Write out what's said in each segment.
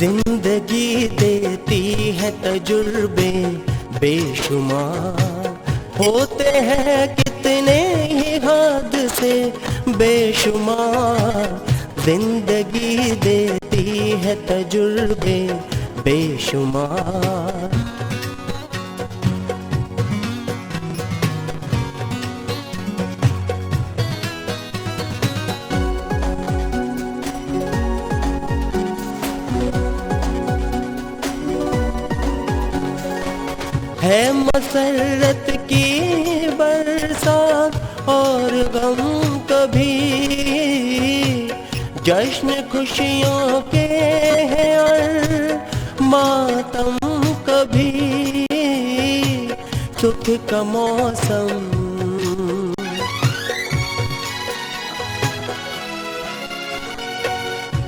जिंदगी देती है तजुर्बे बेशुमार, होते हैं कितने ही हादसे बेशुमार। जिंदगी देती है तजुर्बे बेशुमार। है मसरत की बरसात और गम कभी, जश्न खुशियों के हैं और मातम कभी। सुख का मौसम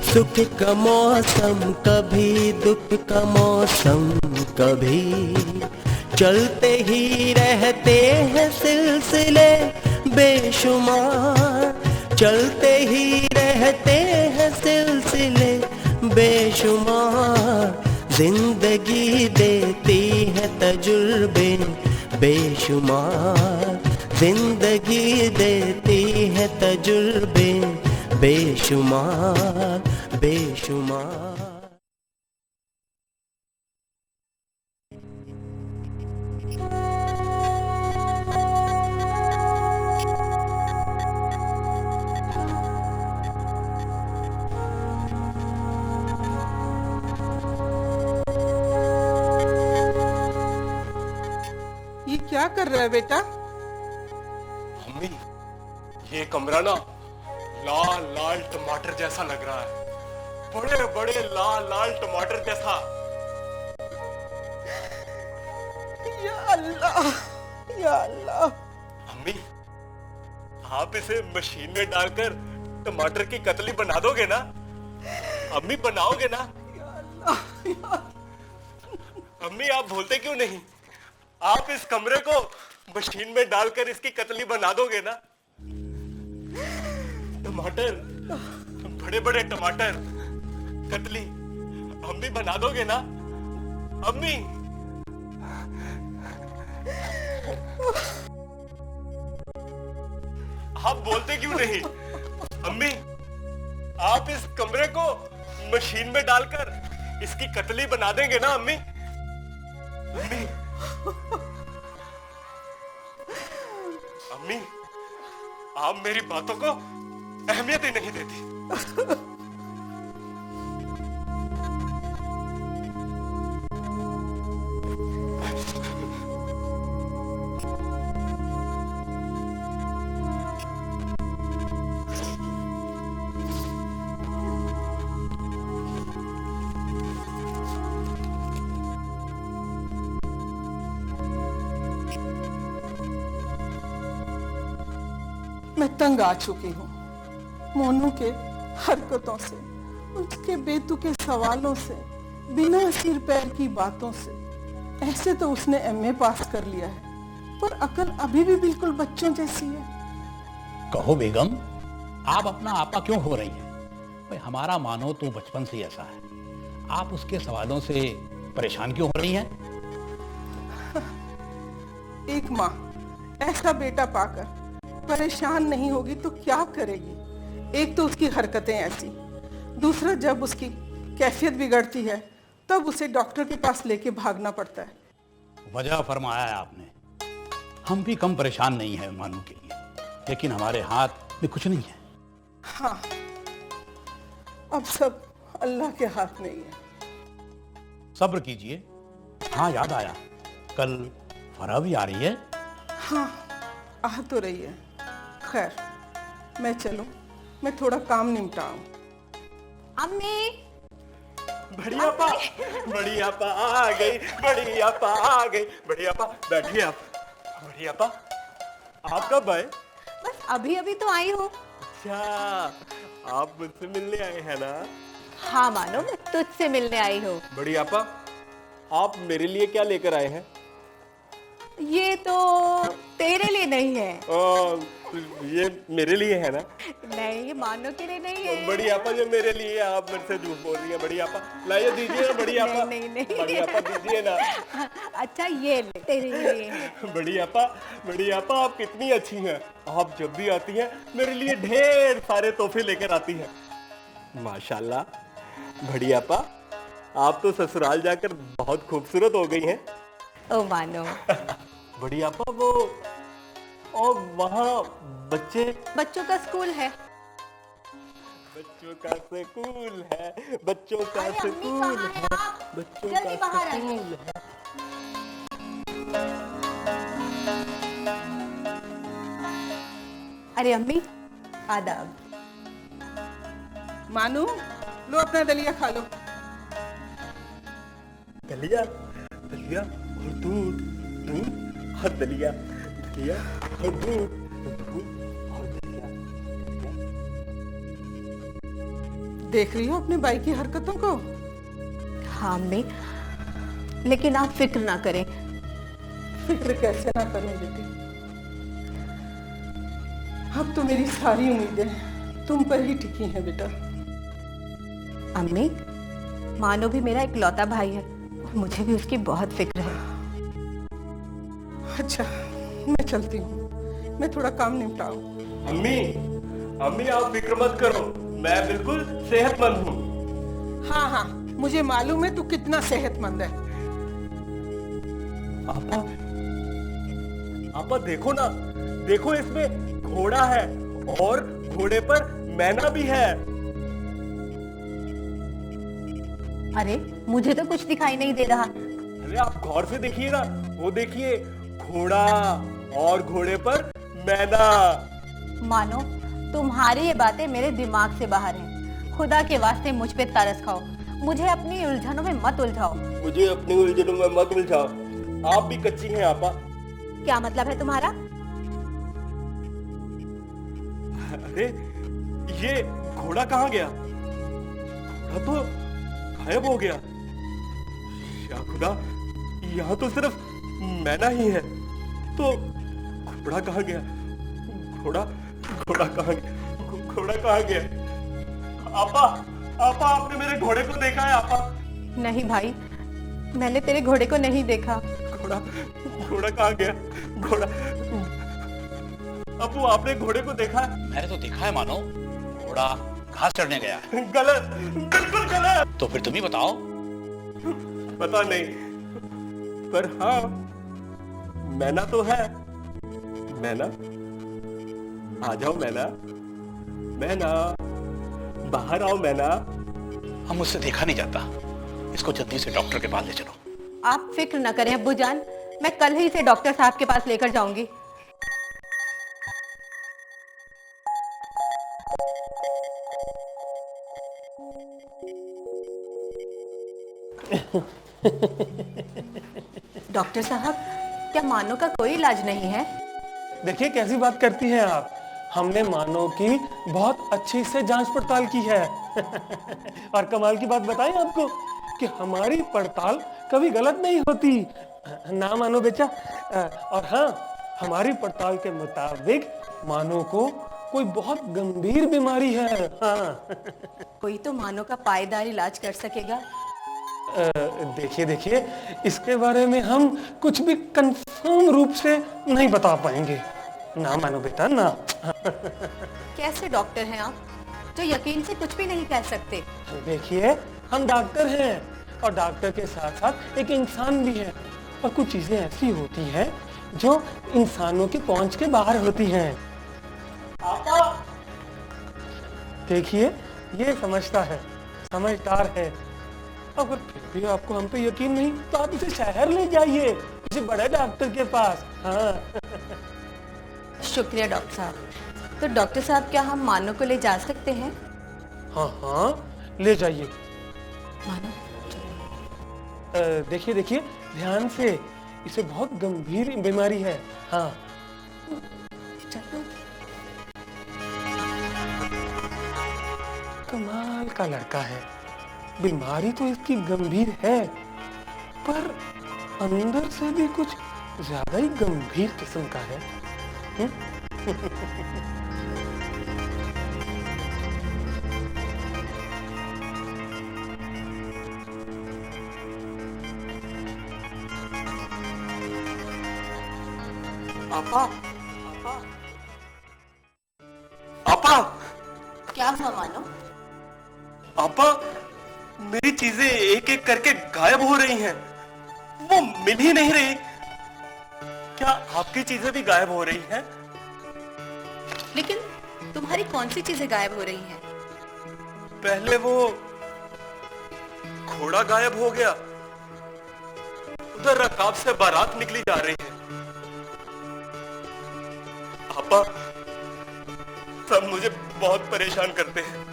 सुख का मौसम कभी, दुख का मौसम कभी। चलते ही रहते हैं सिलसिले बेशुमार, चलते ही रहते हैं सिलसिले बेशुमार। जिंदगी देती है तजुर्बे बेशुमार, जिंदगी देती है तजुर्बे बेशुमार बेशुमार। ये क्या कर रहा है बेटा? मम्मी, ये कमरा ना लाल लाल टमाटर जैसा लग रहा है, बड़े बड़े लाल लाल टमाटर जैसा। या अल्लाह, या अल्लाह। मम्मी, आप इसे मशीन में डालकर टमाटर की कतली बना दोगे ना? अम्मी बनाओगे ना? या अल्लाह, या अम्मी, आप बोलते क्यों नहीं? आप इस कमरे को मशीन में डालकर इसकी कतली बना दोगे ना? टमाटर, बड़े बड़े टमाटर, कतली, अम्मी बना दोगे ना? अम्मी, आप बोलते क्यों नहीं? अम्मी, आप इस कमरे को मशीन में डालकर इसकी कतली बना देंगे ना अम्मी? अम्मी, अम्मी, आप मेरी बातों को अहमियत ही नहीं देती। मैं तंग आ चुकी हूँ मोनू के हरकतों से, उसके बेतुके सवालों से, बिना सिर पैर की बातों से। ऐसे तो उसने एमए पास कर लिया है, पर अकल अभी भी बिल्कुल बच्चों जैसी है। कहो बेगम, आप अपना आपा क्यों हो रही हैं? भाई हमारा मानो तो बचपन से ही ऐसा है, आप उसके सवालों से परेशान क्यों हो रही हैं? एक माँ ऐसा बेटा पाकर परेशान नहीं होगी तो क्या करेगी? एक तो उसकी हरकतें ऐसी, दूसरा जब उसकी कैफियत बिगड़ती है तब उसे डॉक्टर के पास लेके भागना पड़ता है। वजह फरमाया है आपने। हम भी कम परेशान नहीं है मानू के लिए, लेकिन हमारे हाथ में कुछ नहीं है। हाँ, अब सब अल्लाह के हाथ में ही है। सब्र कीजिए। हाँ, याद आया, कल फरह भी आ रही है। हाँ, आ तो रही है। खैर, मैं चलूं, मैं थोड़ा काम निपटाऊं। अम्मी, बढ़िया पा, बढ़िया पा आ गई, बढ़िया पा आ गई, बढ़िया पा, बैठिए आप। बढ़िया पा, आप कब आए? बस अभी अभी तो आई हूँ। अच्छा, आप मुझसे मिलने आए हैं ना? हाँ मानो, मैं तुझसे मिलने आई हूँ। बढ़िया पा, आप मेरे लिए क्या लेकर आए हैं? ये तो तेरे लिए नहीं है। ये मेरे लिए है ना? नहीं, ये मानो के लिए नहीं है। बड़ी आपा, जो मेरे लिए है, आप मेरे से झूठ बोल रही हैं। बड़ी आपा लाइए, दीजिए ना बड़ी आपा। नहीं, नहीं। बड़ी आपा दीजिए ना। अच्छा ये ले, तेरे लिए है। बड़ी आपा आप कितनी अच्छी हैं। आप जब भी आती हैं मेरे लिए ढेर सारे तोहफे लेकर आती हैं। माशाल्लाह बड़ी आपा, आप तो ससुराल जाकर बहुत खूबसूरत हो गई हैं। ओ मानो। बड़ी आपा, वो और वहाँ बच्चों का स्कूल है। बच्चों का स्कूल है, बच्चों का अरे अम्मी स्कूल कहाँ है, हैं आप? बच्चों जल्दी का बाहर आइए। स्कूल है। अरे अम्मी, आदाब। मानू, लो अपना दलिया खा लो। दलिया दलिया और दूध, दूध और दलिया, दलिया और दूध, दूध और दलिया। देख रही हो अपने भाई की हरकतों को? हाँ अम्मी, लेकिन आप फिक्र ना करें। फिक्र कैसे ना करूं बेटी, अब तो मेरी सारी उम्मीदें तुम पर ही टिकी हैं बेटा। अम्मी, मानो भी मेरा इकलौता भाई है और मुझे भी उसकी बहुत फिक्र है। अच्छा, मैं चलती हूँ, मैं थोड़ा काम निपटाऊं। अम्मी, अम्मी आप फिक्र मत करो, मैं बिल्कुल सेहतमंद हूँ। हाँ हाँ, मुझे मालूम है तू कितना सेहतमंद है। आपा, आपा देखो ना, देखो इसमें घोड़ा है और घोड़े पर मैना भी है। अरे मुझे तो कुछ दिखाई नहीं दे रहा। अरे आप गौर से देखिए ना, वो देखिए, घोड़ा और घोड़े पर मैना। मानो तुम्हारी ये बातें मेरे दिमाग से बाहर हैं। खुदा के वास्ते मुझ पे तरस खाओ, मुझे अपनी उलझनों में मत उलझाओ। मुझे अपनी उलझनों में मत उलझाओ, आप भी कच्ची हैं आपा। क्या मतलब है तुम्हारा? अरे ये घोड़ा कहाँ गया? घोड़ा तो गायब हो गया। या खुदा, यहाँ तो सिर्फ मैना ही है, तो घोड़ा कहाँ गया? घोड़ा घोड़ा कहाँ गया? घोड़ा कहाँ गया? आपा, आपा आपने मेरे घोड़े को देखा है आपा? नहीं भाई, मैंने तेरे घोड़े को नहीं देखा। घोड़ा घोड़ा कहाँ गया? घोड़ा, अबू आपने घोड़े को देखा है? मैंने तो देखा है मानो, घोड़ा घास चढ़ने गया। गलत, बिल्कुल गलत। तो फिर तुम ही बताओ। पता नहीं, पर हाँ मैना तो है। मैना, आ जाओ मैना, मैना बाहर आओ मैना। हम मुझसे देखा नहीं जाता, इसको जल्दी से डॉक्टर के पास ले चलो। आप फिक्र न करें अब्बू जान, मैं कल ही इसे डॉक्टर साहब के पास लेकर जाऊंगी। डॉक्टर साहब, क्या मानो का कोई इलाज नहीं है? देखिए कैसी बात करती हैं आप। हमने मानो की बहुत अच्छी से जांच पड़ताल की है। और कमाल की बात बताएं आपको कि हमारी पड़ताल कभी गलत नहीं होती ना मानो बेचा। और हाँ, हमारी पड़ताल के मुताबिक मानो को कोई बहुत गंभीर बीमारी है। हाँ। कोई तो मानो का पायदार इलाज कर सकेगा। देखिए देखिए, इसके बारे में हम कुछ भी कंफर्म रूप से नहीं बता पाएंगे ना मानो बेटा ना। कैसे डॉक्टर हैं आप, जो यकीन से कुछ भी नहीं कह सकते? देखिए, हम डॉक्टर हैं और डॉक्टर के साथ साथ एक इंसान भी है, और कुछ चीजें ऐसी होती हैं जो इंसानों की पहुंच के बाहर होती हैं। देखिए, ये समझता है, समझदार है। अगर फिर भी आपको हम पे यकीन नहीं तो आप इसे शहर ले जाइए, किसी बड़े डॉक्टर के पास। हाँ। शुक्रिया डॉक्टर साहब। तो डॉक्टर साहब, क्या हम मानो को ले जा सकते हैं? हाँ हाँ, ले जाइए। मानो, देखिए देखिए ध्यान से, इसे बहुत गंभीर बीमारी है। हाँ चलो। कमाल का लड़का है, बीमारी तो इसकी गंभीर है, पर अंदर से भी कुछ ज्यादा ही गंभीर किस्म का है। आपा, आपा, क्या हुआ मानो? आपा, मेरी चीजें एक एक करके गायब हो रही हैं। वो मिल ही नहीं रही। क्या आपकी चीजें भी गायब हो रही हैं? लेकिन तुम्हारी कौन सी चीजें गायब हो रही हैं? पहले वो घोड़ा गायब हो गया, उधर रकाब से बारात निकली जा रही है। आपा, सब मुझे बहुत परेशान करते हैं।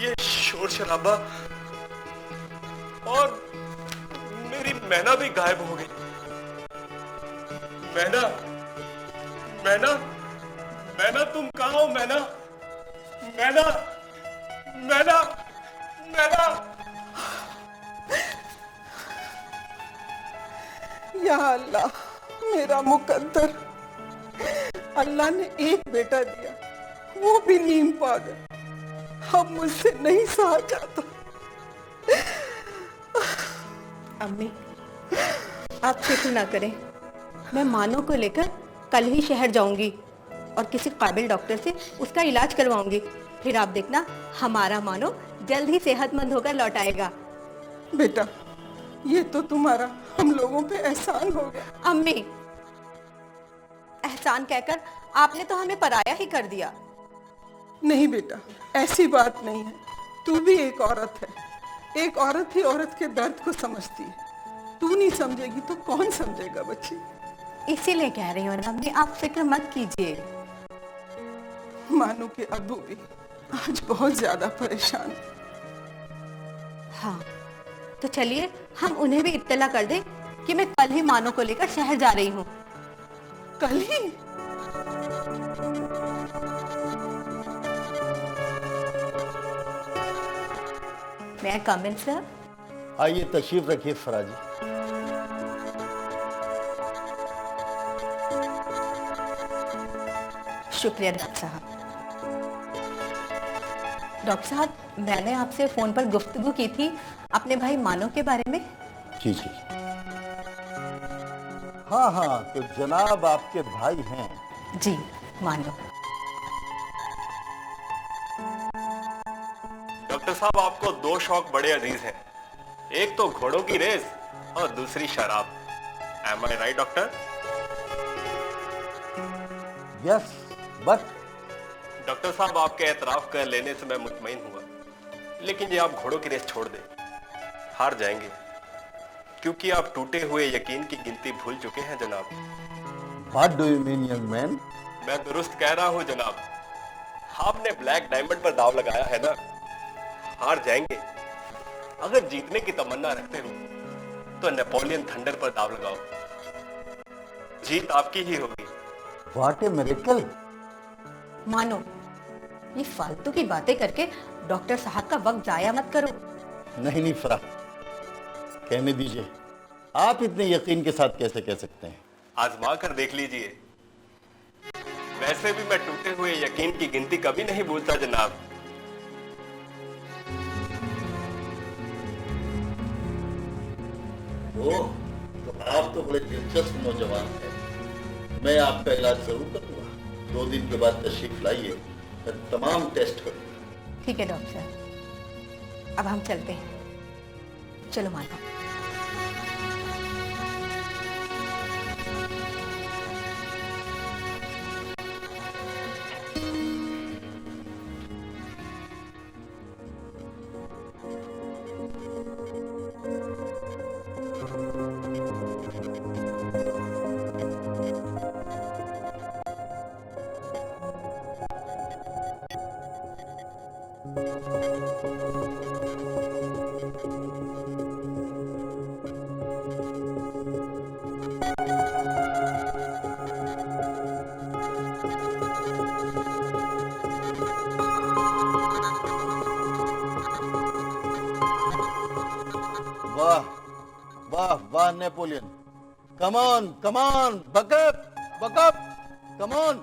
ये शोर शराबा, और मेरी मैना भी गायब हो गई। मैना, मैना, मैना, तुम कहाँ हो मैना? मैना, मैना, मैना। या अल्लाह, मेरा मुकद्दर, अल्लाह ने एक बेटा दिया, वो भी नीम पा गया। अब मुझसे नहीं सहा जाता। अम्मी, आप फिक्र ना करें, मैं मानो को लेकर कल ही शहर जाऊंगी और किसी काबिल डॉक्टर से उसका इलाज करवाऊंगी। फिर आप देखना, हमारा मानो जल्द ही सेहतमंद होकर लौट आएगा। बेटा, ये तो तुम्हारा हम लोगों पे एहसान हो गया। अम्मी, एहसान कहकर आपने तो हमें पराया ही कर दिया। नहीं बेटा, ऐसी बात नहीं है। तू भी एक औरत है। एक औरत ही औरत के दर्द को समझती है। तू नहीं समझेगी तो कौन समझेगा बच्ची? इसीलिए कह रही हूँ ना अम्मी, आप फिक्र मत कीजिए। मानो के अबू भी आज बहुत ज्यादा परेशान। हाँ, तो चलिए हम उन्हें भी इत्तला कर दें कि मैं कल ही मानो को लेकर शहर जा रही हूँ। कल ही? मैं कम इन सर? आइए तशरीफ रखिए फराजी। शुक्रिया डॉक्टर साहब। डॉक्टर साहब, मैंने आपसे फोन पर गुफ्तगू की थी अपने भाई मानो के बारे में। जी जी, हाँ हाँ, तो जनाब आपके भाई हैं? जी, मानो। डॉक्टर साहब, आपको दो शौक बड़े अजीज हैं। एक तो घोड़ों की रेस और दूसरी शराब। Am I right, doctor? Yes, but doctor साहब, आपके एतराफ कर लेने से मैं मुतमईन हुआ, लेकिन ये आप घोड़ों की रेस छोड़ दें, हार जाएंगे, क्योंकि आप टूटे हुए यकीन की गिनती भूल चुके हैं जनाब। What do you mean young man? मैं दुरुस्त कह रहा हूं जनाब। आपने ब्लैक डायमंड पर दाव लगाया है ना, हार जाएंगे। अगर जीतने की तमन्ना रखते हो तो नेपोलियन थंडर पर दाव लगाओ, जीत आपकी ही होगी। What A miracle! मानो, ये फालतू की बातें करके डॉक्टर साहब का वक्त जाया मत करो। नहीं नहीं फराह, कहने दीजिए। आप इतने यकीन के साथ कैसे कह सकते हैं? आजमा कर देख लीजिए। वैसे भी मैं टूटे हुए यकीन की गिनती कभी नहीं भूलता जनाब। ओह, तो आप तो बड़े दिलचस्प नौजवान हैं। मैं आपका इलाज जरूर करूंगा। 2 दिन के बाद तशरीफ लाइए, मैं तमाम टेस्ट करूंगा। ठीक है डॉक्टर साहब, अब हम चलते हैं। चलो मानो। वाह वाह वाह नेपोलियन, कमान कमान, बकअप बकअप, कमान,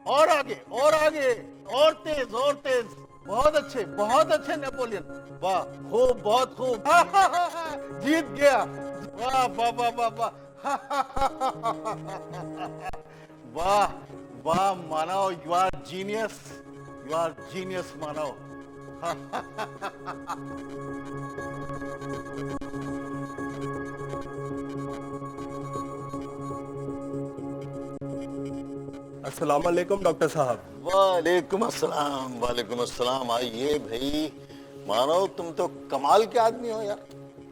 और आगे और आगे, और तेज और तेज। बहुत अच्छे नेपोलियन, वाह खूब, बहुत खूब। जीत गया, वाह वाह वाह वाह वाह। वाह वाह मानव, यू आर जीनियस मानव। अस्सलाम वालेकुम डॉक्टर साहब। वालेकुम अस्सलाम। आइए भाई। मानव तुम तो कमाल के आदमी हो यार,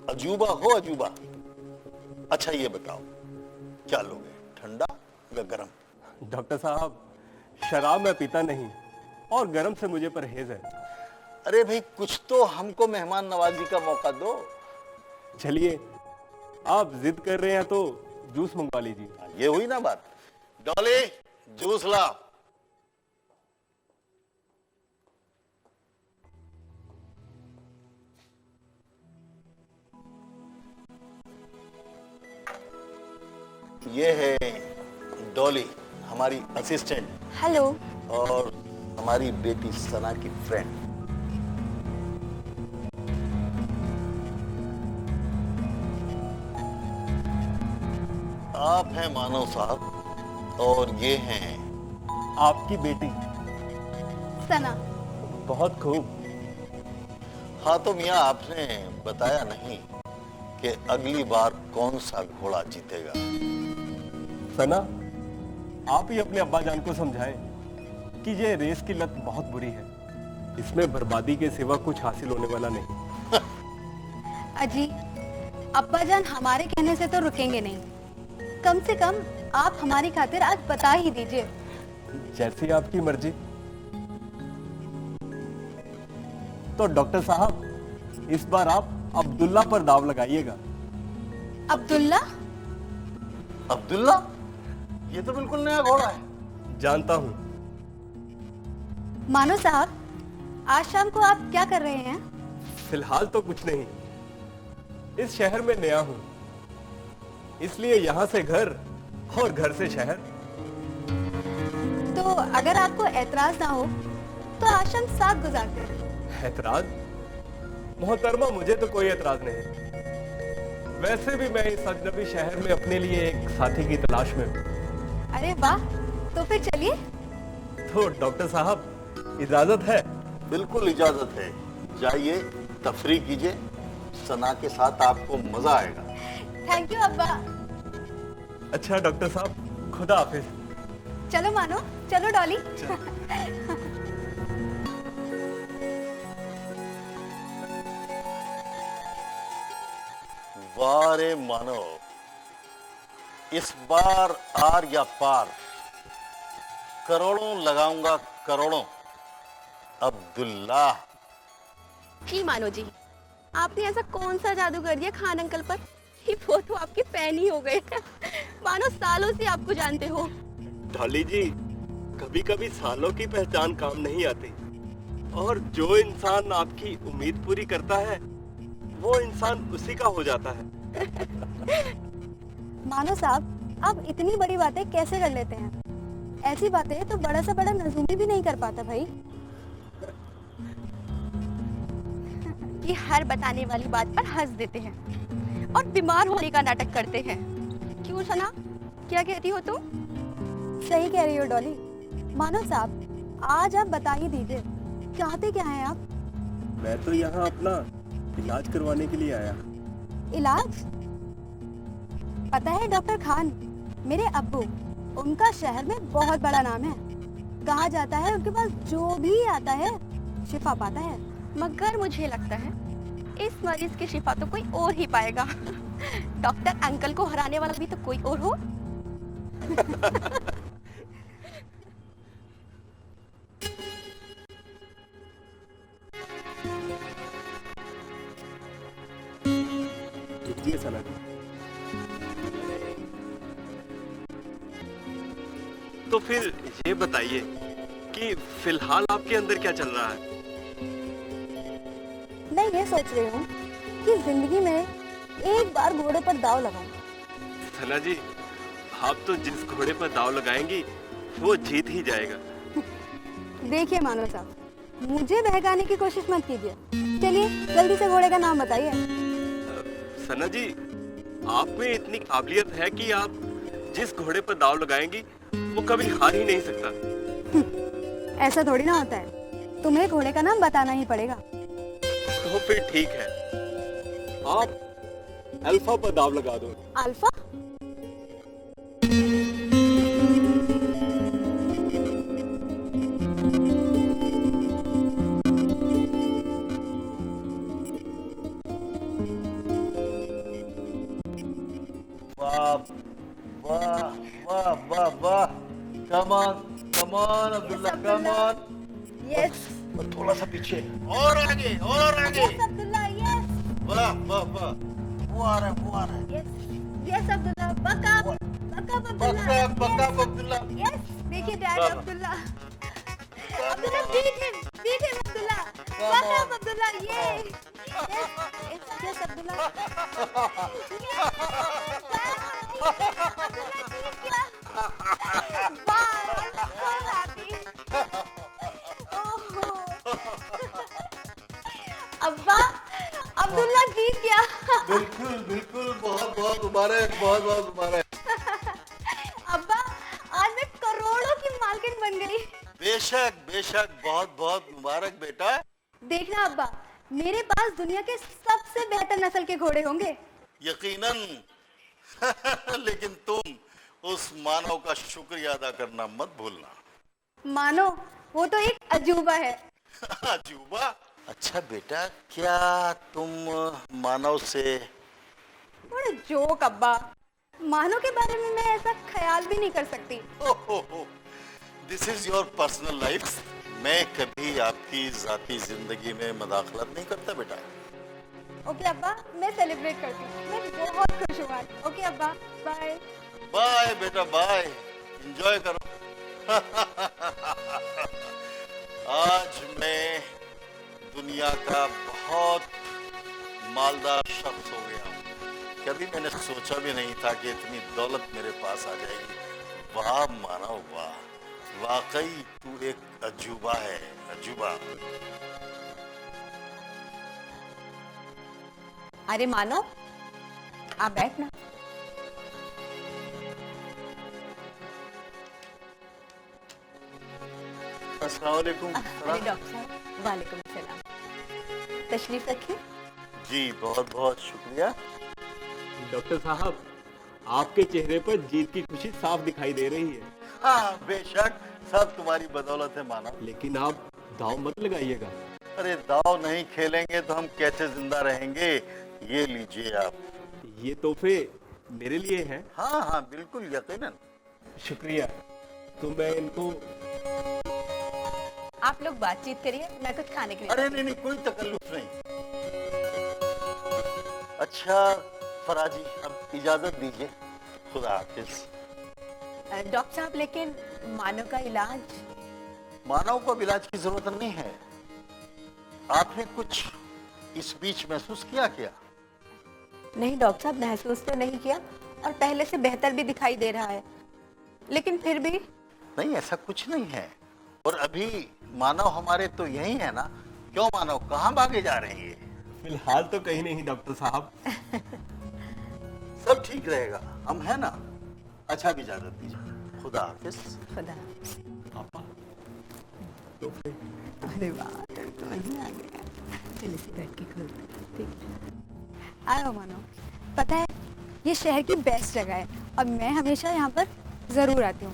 अजूबा हो अजूबा। अच्छा ये बताओ, क्या लोगे, ठंडा या गरम? डॉक्टर साहब, शराब मैं पीता नहीं और गरम से मुझे परहेज है। अरे भाई कुछ तो हमको मेहमान नवाजी का मौका दो। चलिए, आप जिद कर रहे हैं तो जूस मंगवा लीजिए। ये हुई ना बात। डॉली, जूस ला। ये है डॉली, हमारी असिस्टेंट। हेलो। और हमारी बेटी सना की फ्रेंड। आप हैं मानव साहब, और ये हैं आपकी बेटी सना। बहुत खूब। हाँ तो मियाँ, आपने बताया नहीं कि अगली बार कौन सा घोड़ा जीतेगा। सना, आप ही अपने अब्बा जान को समझाएं कि ये रेस की लत बहुत बुरी है। इसमें बर्बादी के सिवा कुछ हासिल होने वाला नहीं। अजी, अब्बा जान हमारे कहने से तो रुकेंगे नहीं। कम से कम आप हमारी खातिर आज बता ही दीजिए। जैसी आपकी मर्जी। तो डॉक्टर साहब, इस बार आप अब्दुल्ला पर दाव लगाइएगा। अब्दुल्ला? अब्दुल्ला? ये तो बिल्कुल नया घोड़ा है। जानता हूं। मानो साहब, आज शाम को आप क्या कर रहे हैं? फिलहाल तो कुछ नहीं। इस शहर में नया हूं, इसलिए यहां से घर और घर से शहर। तो अगर आपको एतराज ना हो तो आज शाम साथ गुजारते हैं। एतराज? मोहतरमा, मुझे तो कोई एतराज नहीं। वैसे भी मैं इस अजनबी शहर में अपने लिए एक साथी की तलाश में हूँ। अरे वाह, तो फिर चलिए। तो डॉक्टर साहब, इजाजत है? बिल्कुल इजाजत है। जाइए, तफरीह कीजिए। सना के साथ आपको मजा आएगा। थैंक यू अब्बा। अच्छा डॉक्टर साहब, खुदा हाफिज। चलो मानो, चलो डॉली। वाह रे मानो, इस बार आर या पार, करोड़ों लगाऊंगा करोड़ों। अब्दुल्ला। जी मानो जी, आपने ऐसा कौन सा जादू कर दिया खान अंकल पर कि वो तो आपके फैन ही हो गए। मानो सालों से आपको जानते हो। डॉली जी, कभी कभी सालों की पहचान काम नहीं आती, और जो इंसान आपकी उम्मीद पूरी करता है वो इंसान उसी का हो जाता है। मानो साहब, आप इतनी बड़ी बातें कैसे कर लेते हैं? ऐसी बातें तो बड़ा सा बड़ा नजूमी भी नहीं कर पाता भाई। ये हर बताने वाली बात पर हंस देते हैं और बीमार होने का नाटक करते हैं। क्यों सना, क्या कहती हो तुम? सही कह रही हो डॉली। मानो साहब, आज आप बता ही दीजिए, चाहते क्या हैं आप? मैं तो यहाँ अपना इलाज करवाने के लिए आया। इलाज? पता है डॉक्टर खान, मेरे अब्बू, उनका शहर में बहुत बड़ा नाम है। कहा जाता है उनके पास जो भी आता है शिफा पाता है। मगर मुझे लगता है इस मरीज की शिफा तो कोई और ही पाएगा। डॉक्टर अंकल को हराने वाला भी तो कोई और हो। जी सना जी। तो फिर ये बताइए कि फिलहाल आपके अंदर क्या चल रहा है? मैं ये सोच रही हूँ कि जिंदगी में एक बार घोड़े पर दाव लगाऊं। सना जी, आप तो जिस घोड़े पर दाव लगाएंगी वो जीत ही जाएगा। देखिए मानो साहब, मुझे बहकाने की कोशिश मत कीजिए। चलिए जल्दी से घोड़े का नाम बताइए। सना जी, आप में इतनी काबिलियत है कि आप जिस घोड़े पर दाव लगाएंगी वो कभी हार ही नहीं सकता। ऐसा थोड़ी ना होता है, तुम्हें घोड़े का नाम बताना ही पड़ेगा। तो फिर ठीक है, आप अल्फा पर दाव लगा दो। अल्फा? वाह वाह वाह वाह वाह, come on Abdullah, come on. Yes थोड़ा सा पीछे, और आगे और आगे। अब्दुल्ला, यस वाह वाह वाह, वो आ रहा है, वो आ रहा है। Yes Abdullah, buck up Abdullah, buck up Abdullah. Yes देखिए dad Abdullah, Abdullah beat him Abdullah, buck up Abdullah, ये यस अब्दुल्ला, अब्बा अब्दुल्ला जीत गया। बिल्कुल बिल्कुल, बहुत बहुत मुबारक, बहुत बहुत मुबारक। अब्बा आज मैं करोड़ों की मालकिन बन गई। बेशक बेशक, बहुत बहुत मुबारक बेटा। देखना अब्बा, मेरे पास दुनिया के सबसे बेहतर नस्ल के घोड़े होंगे। यकीनन। लेकिन तुम उस मानव का शुक्रिया अदा करना मत भूलना। मानो वो तो एक अजूबा है। अजूबा? अच्छा बेटा, क्या तुम मानव से? बड़ा जोक अब्बा, मानो के बारे में मैं ऐसा ख्याल भी नहीं कर सकती। This is your personal life. मैं कभी आपकी जाती जिंदगी में मदाखलत नहीं करता बेटा। ओके अब्बा, मैं सेलिब्रेट करती हूँ, मैं बहुत खुश हूँ आज। ओके अब्बा, बाय। बाय बेटा बाय, एंजॉय करो। आज मैं दुनिया का बहुत मालदार शख्स हो गया हूँ। कभी मैंने सोचा भी नहीं था कि इतनी दौलत मेरे पास आ जाएगी। वाह मानव वाह, वाकई तू एक अजूबा है, अजूबा। अरे मानो, आप बैठना। अस्सलाम वालेकुम। अरे डॉक्टर साहब, वालेकुम सलाम। तशरीफ रखिए। जी बहुत बहुत शुक्रिया। डॉक्टर साहब, आपके चेहरे पर जीत की खुशी साफ दिखाई दे रही है। हाँ बेशक, सब तुम्हारी बदौलत है मानव। लेकिन आप दाव मत लगाइएगा। अरे दाव नहीं खेलेंगे तो हम कैसे जिंदा रहेंगे? ये लीजिए आप। ये तोहफे मेरे लिए हैं। हाँ हाँ बिल्कुल, यकीनन। शुक्रिया। तो मैं इनको। आप लोग बातचीत करिए, मैं कुछ खाने के लिए। अरे नहीं नहीं, कोई तकल्लुफ नहीं। अच्छा फराजी, अब इजाजत दीजिए, खुदा हाफिज। डॉक्टर साहब, लेकिन मानो का इलाज? मानव को इलाज की जरूरत नहीं है। आपने कुछ इस बीच महसूस किया क्या? नहीं डॉक्टर साहब, महसूस तो नहीं किया, और पहले से बेहतर भी दिखाई दे रहा है, लेकिन फिर भी। नहीं, ऐसा कुछ नहीं है। और अभी मानव हमारे तो यही है ना? क्यों मानव, कहाँ भागे जा रहे हैं? फिलहाल तो कहीं नहीं डॉक्टर साहब। सब ठीक रहेगा, हम है ना? अच्छा भी इजाजत दीजिए, खुदा हाफिज। खुदा। पापा अरे वाह, तो मजा आ गया। चलिए इसे बैठ के खोलते हैं, ठीक। आओ मानो, पता है ये शहर की बेस्ट जगह है और मैं हमेशा यहाँ पर ज़रूर आती हूँ।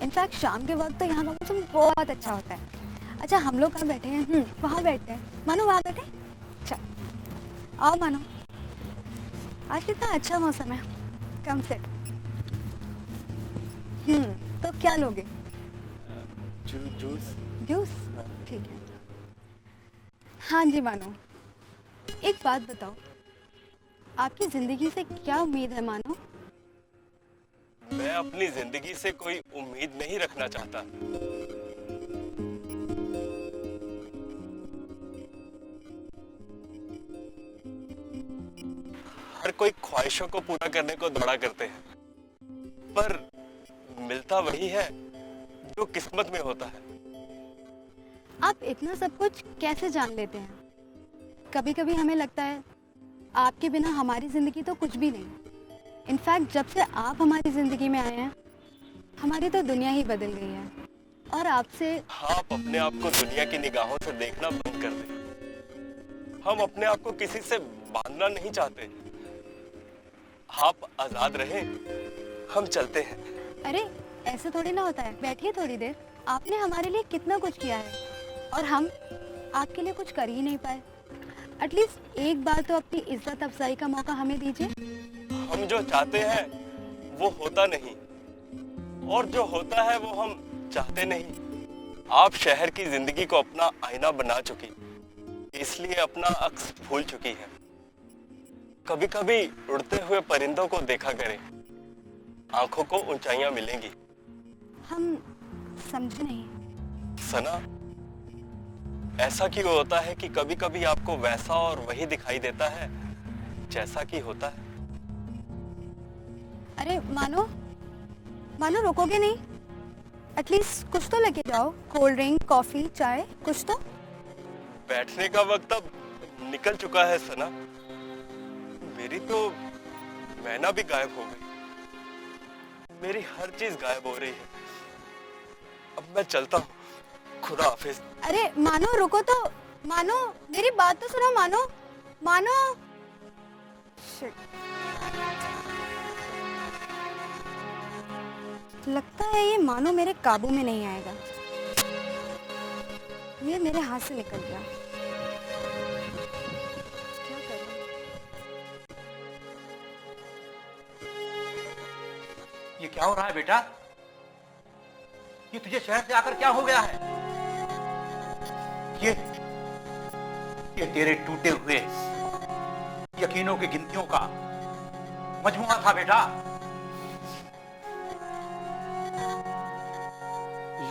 इनफैक्ट शाम के वक्त तो यहाँ का मौसम बहुत अच्छा होता है। अच्छा हम लोग कहाँ बैठे हैं? वहाँ बैठते हैं। मानो वहाँ बैठे? अच्छा आओ मानो, आज कितना अच्छा मौसम है। कम से तो क्या लोगे? जूस। जूस? ठीक है। हाँ जी मानो, एक बात बताओ, आपकी जिंदगी से क्या उम्मीद है मानो? मैं अपनी जिंदगी से कोई उम्मीद नहीं रखना चाहता। हर कोई ख्वाहिशों को पूरा करने को दौड़ा करते हैं, पर मिलता वही है जो किस्मत में होता है। आप इतना सब कुछ कैसे जान लेते हैं? कभी कभी हमें लगता है आपके बिना हमारी जिंदगी तो कुछ भी नहीं। इनफैक्ट जब से आप हमारी जिंदगी में आए हैं हमारी तो दुनिया ही बदल गई है। और आपसे आप अपने आप को दुनिया की निगाहों से देखना बंद कर दें। हम अपने आप को किसी से बांधना नहीं चाहते। आप आजाद रहें, हम चलते हैं। अरे ऐसे थोड़ी ना होता है, बैठिए थोड़ी देर। आपने हमारे लिए कितना कुछ किया है और हम आपके लिए कुछ कर ही नहीं पाए। एटलीस्ट एक बार तो अपनी इज्जत अफजाई का मौका हमें दीजिए। हम जो चाहते हैं वो होता नहीं, और जो होता है वो हम चाहते नहीं। आप शहर की जिंदगी को अपना आईना बना चुकी, इसलिए अपना अक्स भूल चुकी है। कभी कभी उड़ते हुए परिंदों को देखा करें, आंखों को ऊंचाइयां मिलेंगी। हम समझे नहीं। सना, ऐसा क्यों होता है कि कभी कभी आपको वैसा और वही दिखाई देता है जैसा कि होता है? अरे मानो रोकोगे नहीं? एटलीस्ट कुछ तो लेके जाओ, कोल्ड ड्रिंक, कॉफी, चाय, कुछ तो। बैठने का वक्त अब निकल चुका है सना। मेरी तो मैना भी गायब हो गई। मेरी हर चीज गायब हो रही है। अब मैं चलता हूँ। खुदा हाफिज। अरे मानो रुको तो, मानो मेरी बात तो सुनो, मानो। Shit. लगता है ये मानो मेरे काबू में नहीं आएगा। ये मेरे हाथ से निकल गया। क्या करूं? ये क्या हो रहा है बेटा? ये तुझे शहर से आकर क्या हो गया है? ये तेरे टूटे हुए यकीनों की गिनतियों का मजमुआ था बेटा।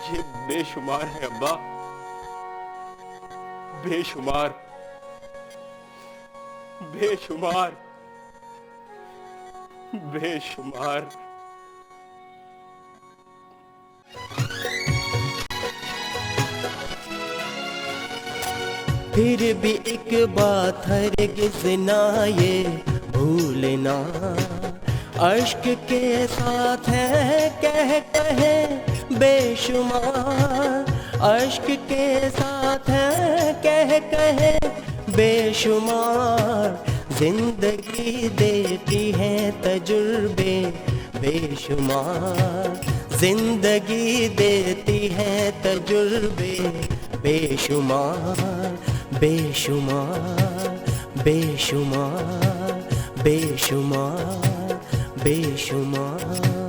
ये बेशुमार है अब्बा, बेशुमार, बेशुमार, बेशुमार। फिर भी एक बात हरगिज़ ना ये भूलना, अश्क के साथ है कहे बेशुमार, अश्क के साथ है कहे बेशुमार। जिंदगी देती है तजुर्बे बेशुमार, जिंदगी देती है तजुर्बे बेशुमार, बेशुमार, बेशुमार, बेशुमार, बेशुमार।